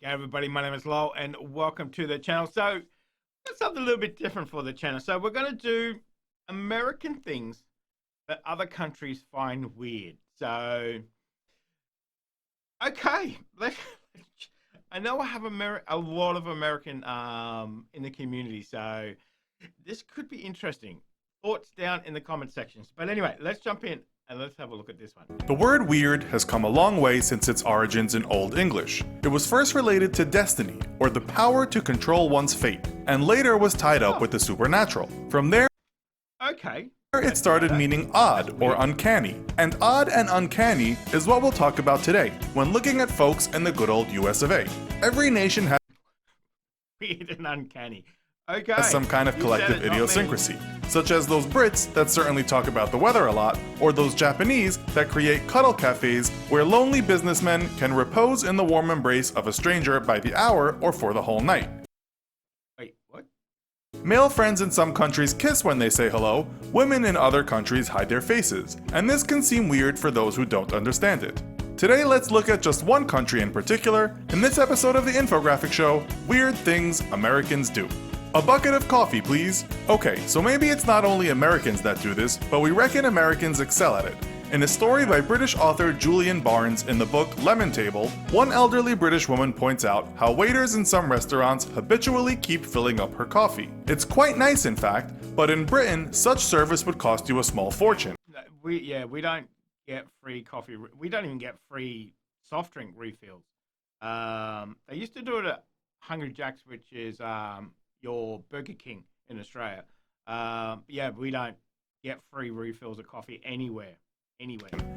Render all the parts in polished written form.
G'day everybody, my name is Lowell and welcome to the channel. So, got something a little bit different for the channel. So, we're going to do American things that other countries find weird. So, okay, I know I have a lot of American in the community, so this could be interesting. Thoughts down in the comment sections. But anyway, let's jump in and let's have a look at this one. The word weird has come a long way since its origins in Old English. It was first related to destiny, or the power to control one's fate, and later was tied up with the supernatural. From there, Okay. it started meaning odd or uncanny. And odd and uncanny is what we'll talk about today when looking at folks in the good old US of A. Every nation has Weird and uncanny. Okay. some kind of You collective said it, not me. idiosyncrasy, such as those Brits that certainly talk about the weather a lot, or those Japanese that create cuddle cafes where lonely businessmen can repose in the warm embrace of a stranger by the hour or for the whole night. Wait, what? Male friends in some countries kiss when they say hello, women in other countries hide their faces, and this can seem weird for those who don't understand it. Today let's look at just one country in particular in this episode of the infographic show, Weird Things Americans Do. A bucket of coffee, please. Okay, so maybe it's not only Americans that do this, but we reckon Americans excel at it. In a story by British author Julian Barnes in the book Lemon Table, one elderly British woman points out how waiters in some restaurants habitually keep filling up her coffee. It's quite nice, in fact, but in Britain, such service would cost you a small fortune. We don't get free coffee. We don't even get free soft drink refills. They used to do it at Hungry Jack's, which is your Burger King in Australia. Yeah, we don't get free refills of coffee anywhere.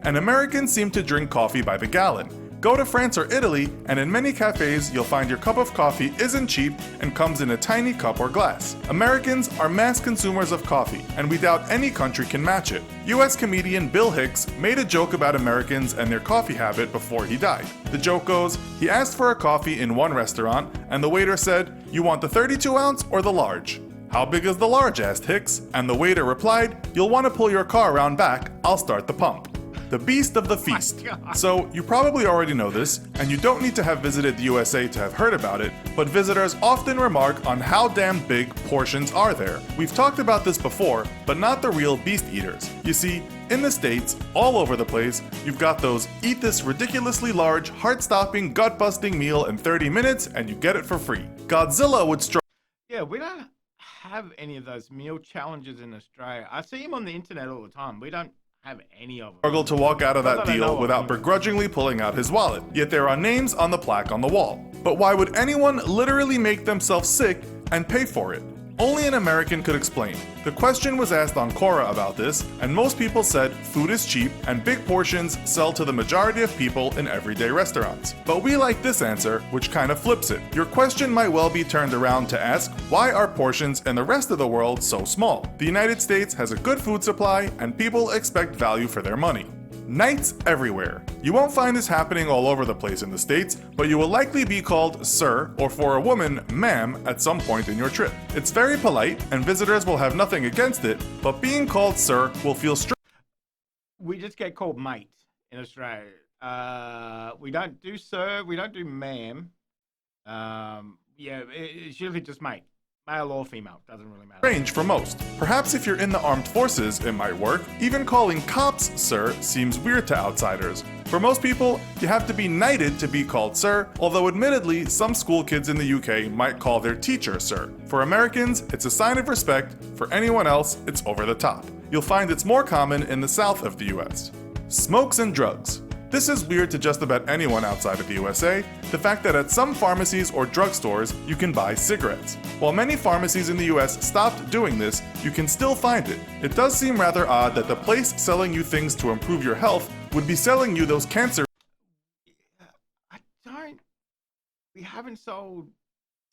And Americans seem to drink coffee by the gallon. Go to France or Italy, and in many cafes, you'll find your cup of coffee isn't cheap and comes in a tiny cup or glass. Americans are mass consumers of coffee, and we doubt any country can match it. US comedian Bill Hicks made a joke about Americans and their coffee habit before he died. The joke goes, he asked for a coffee in one restaurant, and the waiter said, "You want the 32 ounce or the large?" "How big is the large?" asked Hicks, and the waiter replied, "You'll want to pull your car around back, I'll start the pump." The beast of the feast. So, you probably already know this, and you don't need to have visited the USA to have heard about it, but visitors often remark on how damn big portions are there. We've talked about this before, but not the real beast eaters. You see, in the States, all over the place, you've got those eat this ridiculously large, heart-stopping, gut-busting meal in 30 minutes and you get it for free. Godzilla would struggle. Yeah, we don't have any of those meal challenges in Australia. I see them on the internet all the time. We don't have any of them. Struggle to walk out of that Not that I know deal of, without anyway. begrudgingly pulling out his wallet. Yet there are names on the plaque on the wall. But why would anyone literally make themselves sick and pay for it? Only an American could explain. The question was asked on Quora about this, and most people said food is cheap and big portions sell to the majority of people in everyday restaurants. But we like this answer, which kind of flips it. Your question might well be turned around to ask, why are portions in the rest of the world so small? The United States has a good food supply, and people expect value for their money. Knights everywhere. You won't find this happening all over the place in the States, but you will likely be called sir, or for a woman, ma'am, at some point in your trip. It's very polite, and visitors will have nothing against it, but being called sir will feel strange. We just get called mate in Australia. We don't do sir. We don't do ma'am. Yeah, it's usually just mate. Male or female, doesn't really matter. Strange for most. Perhaps if you're in the armed forces, it might work. Even calling cops sir seems weird to outsiders. For most people, you have to be knighted to be called sir, although admittedly, some school kids in the UK might call their teacher sir. For Americans, it's a sign of respect. For anyone else, it's over the top. You'll find it's more common in the south of the US. Smokes and drugs. This is weird to just about anyone outside of the USA, the fact that at some pharmacies or drugstores you can buy cigarettes. While many pharmacies in the US stopped doing this, you can still find it. It does seem rather odd that the place selling you things to improve your health would be selling you those cancer. We haven't sold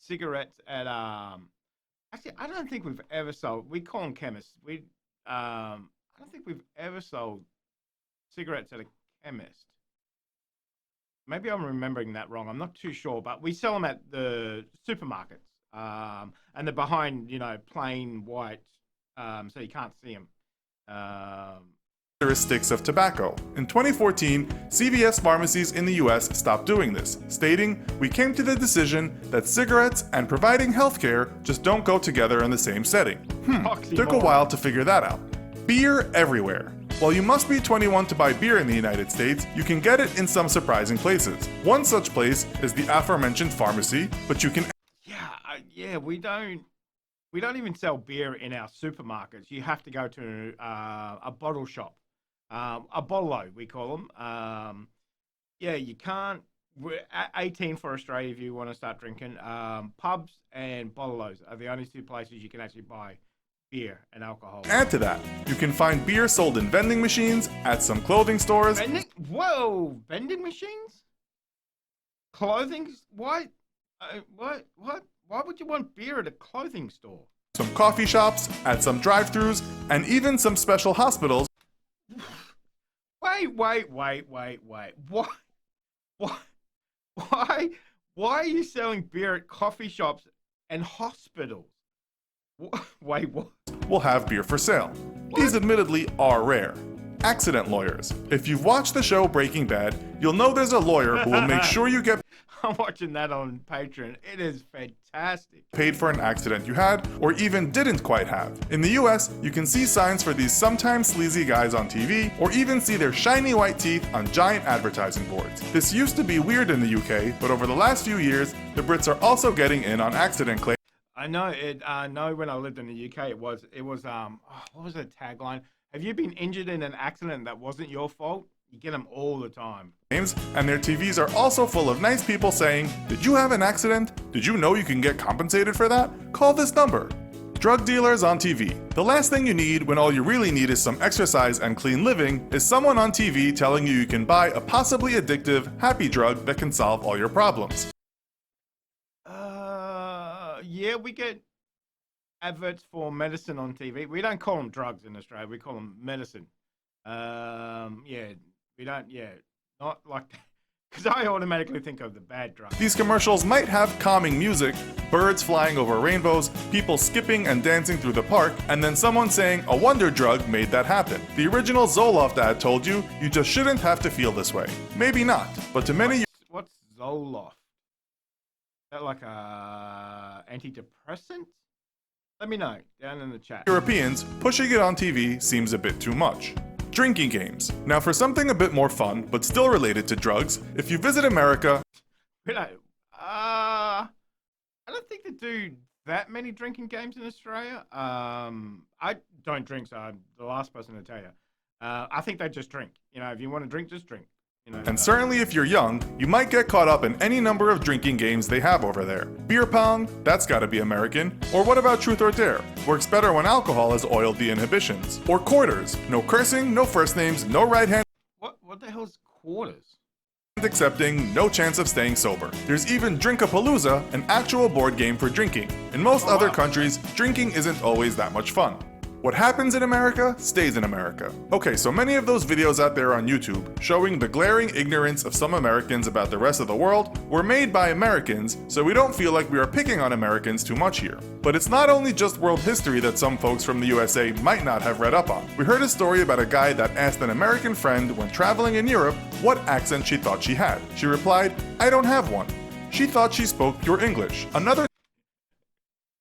cigarettes at actually I don't think we've ever sold. We call them chemists. I don't think we've ever sold cigarettes at a chemist. Maybe I'm remembering that wrong. I'm not too sure, but we sell them at the supermarkets, and they're behind, plain white, so you can't see them. sticks of tobacco. In 2014, CVS pharmacies in the US stopped doing this, stating, "We came to the decision that cigarettes and providing healthcare just don't go together in the same setting." Took a while to figure that out. Beer everywhere. While you must be 21 to buy beer in the United States, you can get it in some surprising places. One such place is the aforementioned pharmacy, but you can we don't even sell beer in our supermarkets. You have to go to a bottle shop, a bottle we call them. You can't. We're at 18 for Australia if you want to start drinking. Pubs and bottle-os are the only two places you can actually buy beer and alcohol. Add to that, you can find beer sold in vending machines, at some clothing stores. Vending machines? Clothing? Why? What? Why would you want beer at a clothing store? Some coffee shops, at some drive-thrus, and even some special hospitals. Wait. Why are you selling beer at coffee shops and hospitals? Wait, what? Will have beer for sale. What? These admittedly are rare. Accident lawyers. If you've watched the show Breaking Bad, you'll know there's a lawyer who will make sure you get I'm watching that on Patreon. It is fantastic. Paid for an accident you had, or even didn't quite have. In the US, you can see signs for these sometimes sleazy guys on TV, or even see their shiny white teeth on giant advertising boards. This used to be weird in the UK, but over the last few years, the Brits are also getting in on accident claims. I know it. I know when I lived in the UK, it was what was the tagline? Have you been injured in an accident that wasn't your fault? You get them all the time. And their TVs are also full of nice people saying, "Did you have an accident? Did you know you can get compensated for that? Call this number." Drug dealers on TV. The last thing you need when all you really need is some exercise and clean living is someone on TV telling you can buy a possibly addictive, happy drug that can solve all your problems. Yeah, we get adverts for medicine on TV. We don't call them drugs in Australia. We call them medicine. We don't, not like that. Because I automatically think of the bad drugs. These commercials might have calming music, birds flying over rainbows, people skipping and dancing through the park, and then someone saying a wonder drug made that happen. The original Zoloft ad told you just shouldn't have to feel this way. Maybe not, but to many... What's Zoloft? Is that like a antidepressant? Let me know down in the chat. Europeans, pushing it on TV seems a bit too much. Drinking games. Now for something a bit more fun, but still related to drugs, if you visit America... I don't think they do that many drinking games in Australia. I don't drink, so I'm the last person to tell you. I think they just drink. You know, if you want to drink, just drink. And certainly if you're young, you might get caught up in any number of drinking games they have over there. Beer pong, that's gotta be American. Or what about Truth or Dare? Works better when alcohol has oiled the inhibitions. Or Quarters. No cursing, no first names, no right hand. What the hell's Quarters? Accepting, no chance of staying sober. There's even Drinkapalooza, an actual board game for drinking. In most other countries, drinking isn't always that much fun. What happens in America stays in America. Okay, so many of those videos out there on YouTube showing the glaring ignorance of some Americans about the rest of the world were made by Americans, so we don't feel like we are picking on Americans too much here. But it's not only just world history that some folks from the USA might not have read up on. We heard a story about a guy that asked an American friend when traveling in Europe what accent she thought she had. She replied, "I don't have one." She thought she spoke pure English. Another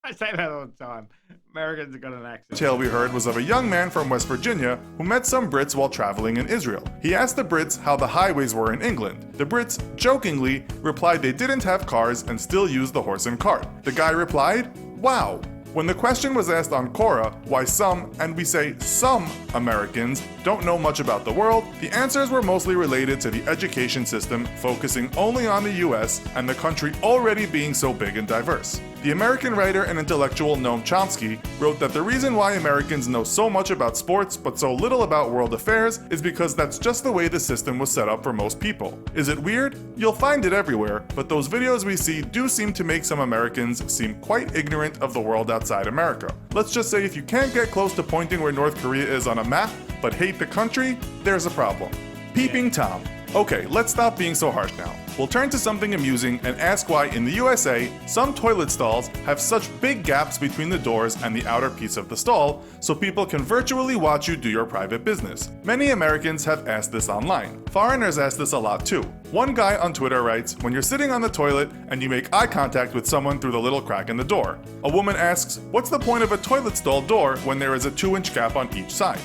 I say that all the time. Americans have got an accent. Tale we heard was of a young man from West Virginia who met some Brits while traveling in Israel. He asked the Brits how the highways were in England. The Brits, jokingly, replied they didn't have cars and still used the horse and cart. The guy replied, "Wow." When the question was asked on Quora why some, and we say some, Americans don't know much about the world, the answers were mostly related to the education system focusing only on the US and the country already being so big and diverse. The American writer and intellectual Noam Chomsky wrote that the reason why Americans know so much about sports but so little about world affairs is because that's just the way the system was set up for most people. Is it weird? You'll find it everywhere, but those videos we see do seem to make some Americans seem quite ignorant of the world outside America. Let's just say if you can't get close to pointing where North Korea is on a map, but hate the country, there's a problem. Peeping Tom. Okay, let's stop being so harsh now. we'll turn to something amusing and ask why in the USA, some toilet stalls have such big gaps between the doors and the outer piece of the stall, so people can virtually watch you do your private business. Many Americans have asked this online. Foreigners ask this a lot too. One guy on Twitter writes, when you're sitting on the toilet and you make eye contact with someone through the little crack in the door. A woman asks, what's the point of a toilet stall door when there is a 2-inch gap on each side?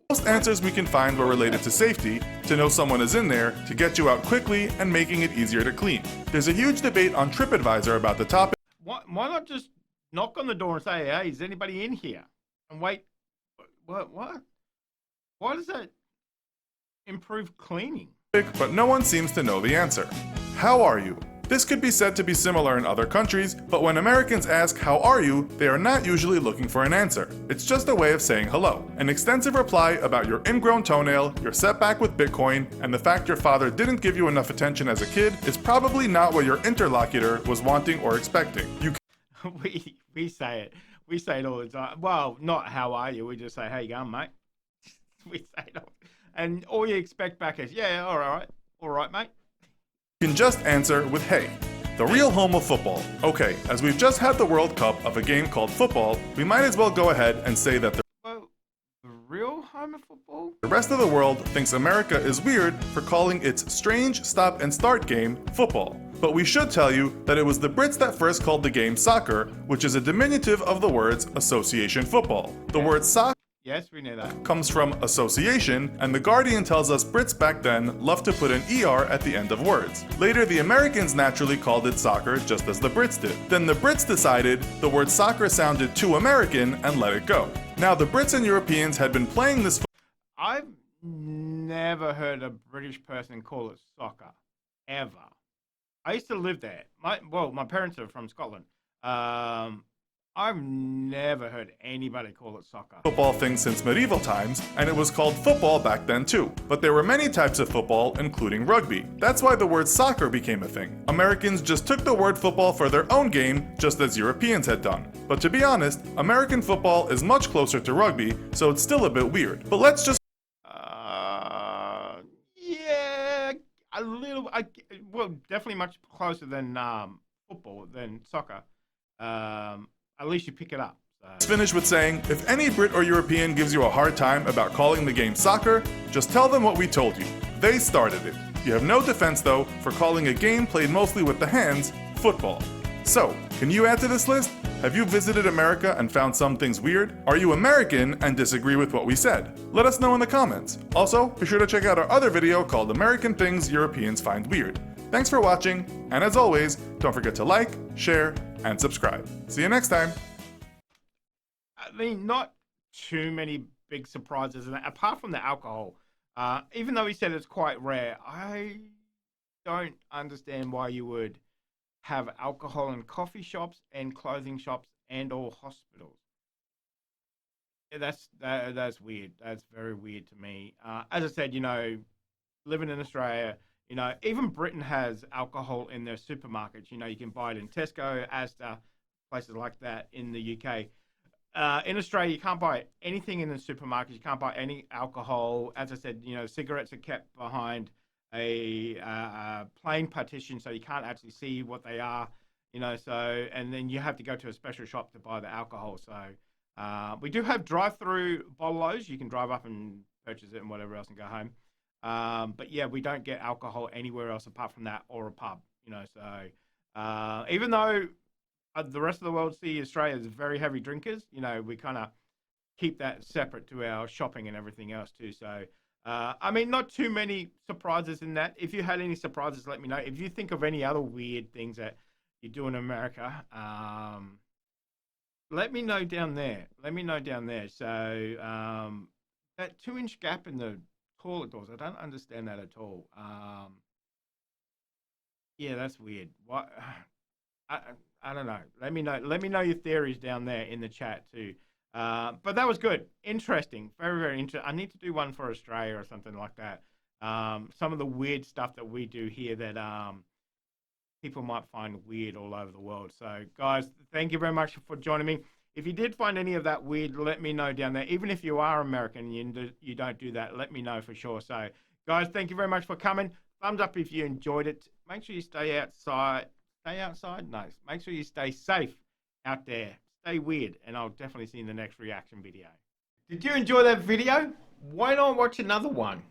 Most answers we can find were related to safety, to know someone is in there, to get you out quickly, and making it easier to clean. There's a huge debate on TripAdvisor about the topic. Why not just knock on the door and say, hey, is anybody in here? And wait, what? Why does that improve cleaning? But no one seems to know the answer. How are you? This could be said to be similar in other countries, but when Americans ask how are you, they are not usually looking for an answer. It's just a way of saying hello. An extensive reply about your ingrown toenail, your setback with Bitcoin, and the fact your father didn't give you enough attention as a kid is probably not what your interlocutor was wanting or expecting. We say it. We say it all the time. Well, not how are you. We just say, how you going, mate? We say it all. And all you expect back is, yeah, all right, mate. You can just answer with hey. The real home of football. Okay, as we've just had the World Cup of a game called football, we might as well go ahead and say that the real home of football? The rest of the world thinks America is weird for calling its strange stop and start game football. But we should tell you that it was the Brits that first called the game soccer, which is a diminutive of the words association football. The word soccer Yes, we knew that. comes from association, and The Guardian tells us Brits back then loved to put an ER at the end of words. Later, the Americans naturally called it soccer just as the Brits did. Then the Brits decided the word soccer sounded too American and let it go. Now, the Brits and Europeans had been playing this. I've never heard a British person call it soccer, ever. I used to live there. My parents are from Scotland. I've never heard anybody call it soccer. Football thing since medieval times, and it was called football back then too. But there were many types of football, including rugby. That's why the word soccer became a thing. Americans just took the word football for their own game, just as Europeans had done. But to be honest, American football is much closer to rugby, so it's still a bit weird. But let's just yeah, a little. Definitely much closer than football, than soccer. At least you pick it up. Let's finish with saying, if any Brit or European gives you a hard time about calling the game soccer, just tell them what we told you. They started it. You have no defense, though, for calling a game played mostly with the hands football. So, can you add to this list? Have you visited America and found some things weird? Are you American and disagree with what we said? Let us know in the comments. Also, be sure to check out our other video called American Things Europeans Find Weird. Thanks for watching, and as always, don't forget to like, share, and subscribe. See you next time. I mean, not too many big surprises, apart from the alcohol. Even though he said it's quite rare, I don't understand why you would have alcohol in coffee shops and clothing shops and or hospitals. Yeah, that's weird. That's very weird to me. As I said, living in Australia, even Britain has alcohol in their supermarkets. You can buy it in Tesco, Asda, places like that in the UK. In Australia, you can't buy anything in the supermarket. You can't buy any alcohol. As I said, cigarettes are kept behind a plain partition, so you can't actually see what they are. And then you have to go to a special shop to buy the alcohol. So we do have drive-through bottles. You can drive up and purchase it and whatever else and go home. But yeah, we don't get alcohol anywhere else apart from that or a pub. So even though the rest of the world see Australia as very heavy drinkers, we kind of keep that separate to our shopping and everything else too. So, I mean, not too many surprises in that. If you had any surprises, let me know. If you think of any other weird things that you do in America, let me know down there. So, that 2-inch gap in the toilet doors, I don't understand that at all. Yeah, that's weird. What? I don't know. Let me know your theories down there in the chat too. But that was good. Interesting. Very, very interesting. I need to do one for Australia or something like that. Some of the weird stuff that we do here that people might find weird all over the world. So, guys, thank you very much for joining me. If you did find any of that weird, let me know down there. Even if you are American and you don't do that, let me know for sure. So, guys, thank you very much for coming. Thumbs up if you enjoyed it. Make sure you stay outside. Stay outside? No. Make sure you stay safe out there. Stay weird. And I'll definitely see you in the next reaction video. Did you enjoy that video? Why not watch another one?